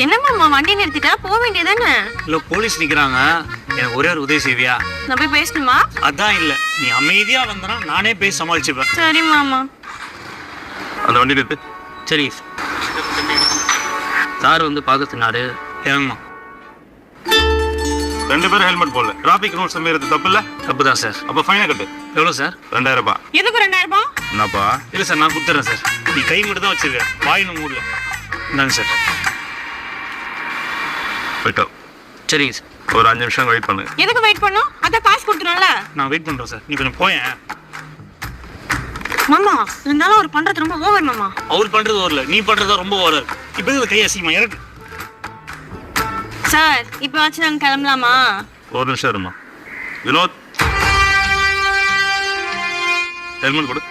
என்ன மாமா வண்டி நிறுத்திட்டா போக வேண்டியதானே? இல்ல போலீஸ் நிக்கிறாங்க, எனக்கு ஒரே ஒரு உதவி செய்வியா? நான் போய் பேசணுமா? அதான் இல்ல, நீ அமைதியா வந்தனா நானே பேசி சமாளிச்சுப்பேன். சரி மாமா. அந்த வண்டி நிறுத்து. சரி சார் வந்து பார்க்க சொன்னாரு. ஏங்கம்மா 2 பேரும் ஹெல்மெட் போடல, டிராபிக் ரூல்ஸ் மீறது தப்பு இல்ல? தப்பு தான் சார். அப்ப ஃபைனை கட்டு. எவ்வளோ சார்? 2000 ரூபாய். எதுக்கு 2000 ரூபாய்? என்னப்பா? இல்லை சார், நான் கொடுத்துட்றேன் சார். நீ கை மட்டும் தான் வச்சிருக்க, வாயினும் மூடல. இந்தாங்க சார். போயிட்டோ. சரிங்க சார். ஒரு 5 நிமிஷம் வெயிட் பண்ணு. எதுக்கு வெயிட் பண்ணும்? அதான் காசு கொடுத்துரும்ல. நான் வெயிட் பண்ணுறேன் சார், நீ கொஞ்சம் போயேன். மாமா இருந்தாலும் அவர் பண்றது ரொம்ப ஓவர் மாமா. அவர் பண்றது ஓரல, நீ பண்றதா ரொம்ப ஓவர் இருக்கு. இப்போ இதுல கை அசிங்கமா இருக்கு சார். இப்போ ஆச்சு நாங்க கிளம்பலாமா? ஒரு நிமிஷம் இருமா. வினோத், ஹெல்மெட் கொடு.